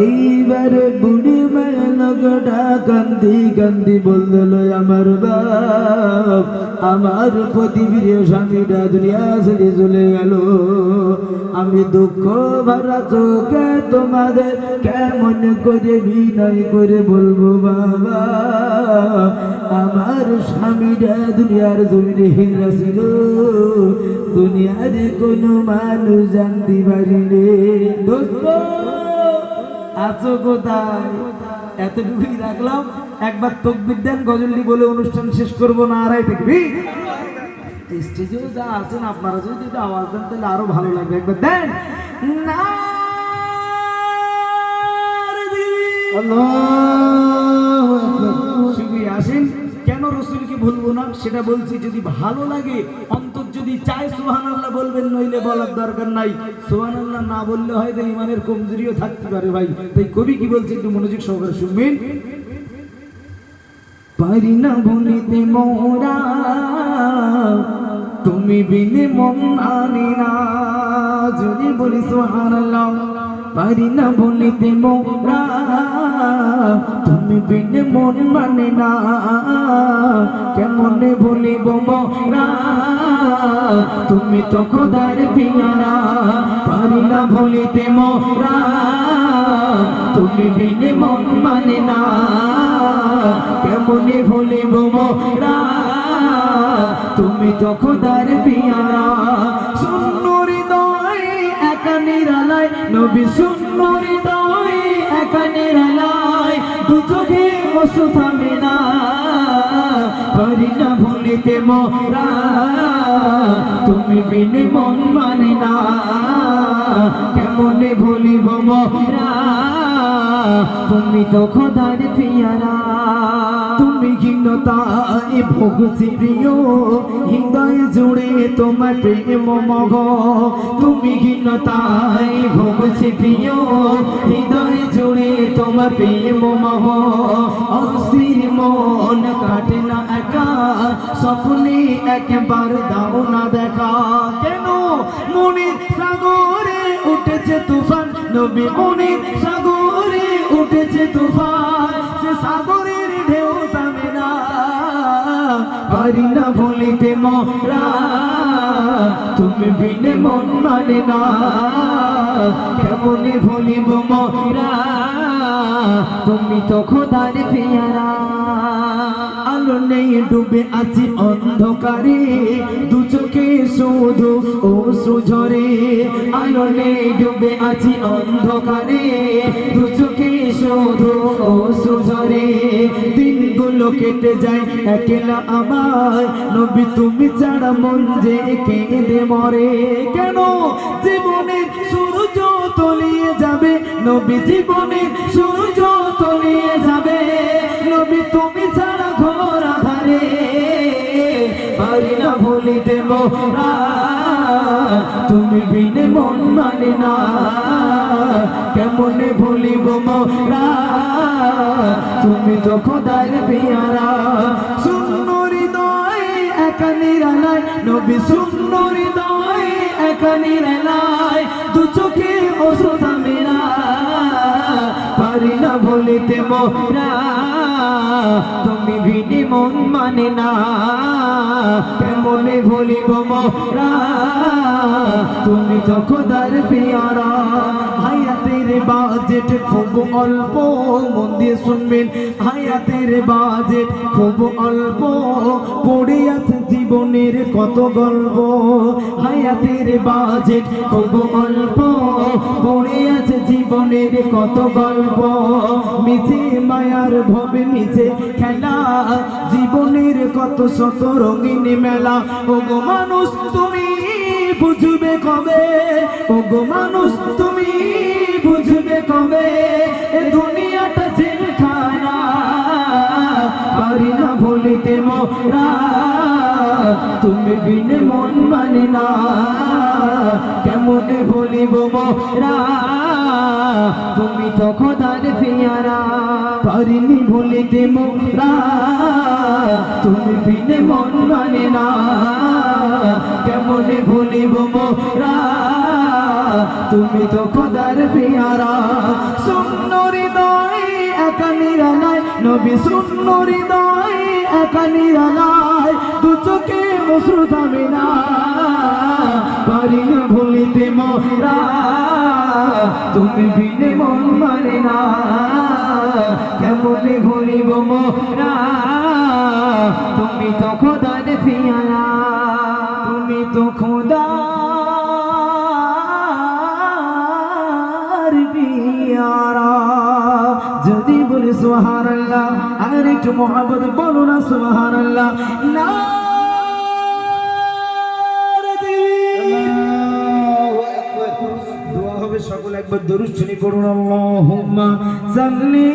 এইবারে বুড়ি মায়া লগটা কান্দি কান্দি বলল, আমার বাপ, আমার প্রতিপ্রিয় স্বামীটা দুনিয়া ছেড়ে চলে গেল। আমি দুঃখ ভরা চোখে তোমাদের কেমন করে বিনয় করে বলবো, বাবা, আমার স্বামীটা দুনিয়ার জমিনে হিরা ছিল, দুনিয়ার কোনো মানুষ জানতে পারিনি। দোস্ত আছো কোথায়? এতটুকুই রাখলাম। একবার তাকবীর দেন, গজলটি বলে অনুষ্ঠান শেষ করব। না আড়াই তাকবীর। স্টেজেও যা আছেন আপনারা যদি একটু আওয়াজ দেন তাহলে আরো ভালো লাগবে। একবার দেন না। শুকরিয়া। আসেন, কেন রসুলকে ভুলবো না সেটা বলছি। যদি ভালো লাগে, অন্তর যদি চায়, সুবহানাল্লাহ বলবেন, নইলে বলার দরকার নাই। সুবহানাল্লাহ না বললে হয়তো ইমানের কমজোরিও থাকতে পারে ভাই। তাই কবি কি বলছে একটু মনোযোগ সহকারে শুনবেন। পারি না ভুলিতে মোরা, তুমি বিনে মন আনি না। যদি বলি সুবহানাল্লাহ। পারি না ভুলিতে মোরা, তুমি বিনে মন মানে না। কেমনে ভুলিব মোরা, তুমি তো খোদার পিয়ারা। পারি না ভুলিতে মোরা, তুমি বিনে মন মানে না। কেমনে ভুলিব মোরা, তুমি তো খোদার পিয়ারা। শূন্য হৃদয় একা নিরালায়, নবী শূন্য হৃদয় একা নিরালায়, দু চোখে অশ্রু থামে না। পারি না ভুলিতে মোরা, তুমি বিনে মন মানে না। কেমনে ভুলিব মোরা, তুমি তো খোদার পিয়ারা। তুমি ঘৃণতায় ভুগছি প্রিয়, হৃদয় জুড়ে তোমার প্রেম মগ। তুমি ঘৃণতায় ভুগছি প্রিয়, হৃদয় জুড়ে তোমার প্রেম মগ। অস্থির মন কাটে না একা, স্বপ্নে একবার দাও না দেখা। কেন মনের সাগরে উঠেছে তুফান, নবী মনের সাগরে উঠেছে তুফান, সে সাগরের ঢেউ থামে না। পারি না ভুলিতে মোরা, তুমি বিনে মন মানে না। কেমনে ভুলিব মোরা, তুমি তো খোদার পিয়ারা। আলো নেই, ডুবে আছি অন্ধকারে, দু চোখে শুধু অশ্রু ঝরে। আলো নেই, ডুবে আছি অন্ধকারে, দু চোখে শুধু অশ্রু ঝরে। দিনগুলো কেটে যায় একলা আমার, নবী তুমি ছাড়া মন যে কেঁদে মরে। কেন জীবনের সূর্য তলিয়ে যাবে, নবী জীবনের সূর্য তলিয়ে যাবে, নবী তুমি ছাড়া ঘোর আধারে। পারি না ভুলিতে মোরা, তুমি বিনে মন মানে না। কেমনে ভুলিব মোরা, তুমি তো খোদার পিয়ারা। শূন্য হৃদয় একা নিরালায়, নবী শূন্য হৃদয় একা নিরালায়, দু চোখে অশ্রু থামে না। পারি না ভুলিতে মোরা, তুমি বিনে মন মানে না। কেমনে ভুলিব মোরা, তুমি তো খোদার পিয়ারা। হায়াতের বাজেট খুব অল্প, মন দিয়ে শুনবেন। হায়াতের বাজেট খুব অল্প, পড়ে আছে জীবনের কত গল্প। হায়াতের বাজেট খুব অল্প, পড়ে আছে জীবনের কত গল্প। মিছে মায়ার ভবে মিছে খেলা, জীবনের কত শত রঙিন মেলা। ওগো মানুষ তুমি বুঝবে কবে, ওগো মানুষ তুমি বুঝবে কবে, এ দুনিয়াটা জেলখানা। পারি না ভুলিতে মোরা, তুমি বিনে মন মানে না। কেমনে ভুলিব মোরা, তুমি তো খোদার পিয়ারা। পারিনি ভুলিতে মোরা, তুমি বিনে মন মানে না। কেমনে ভুলিব মোরা, তুমি তো খোদার পিয়ারা শূন্য হৃদয় একা নিরালায় নবী শূন্য হৃদয় একা নিরালায় দু চোখে অশ্রু থামে না পারি না ভুলিতে মোরা তুমি বিনে মন মানে না কেমনে ভুলিব মোরা তুমি তো খোদার পিয়ারা তুমি তো খোদার পিয়ারা যদি বলি সুবহানাল্লাহ আর একটু মোহাম্মদ বলো না সুবহানাল্লাহ না সকল একবার দরুদ শরীফ পড়ুন আল্লাহুম্মা সাল্লি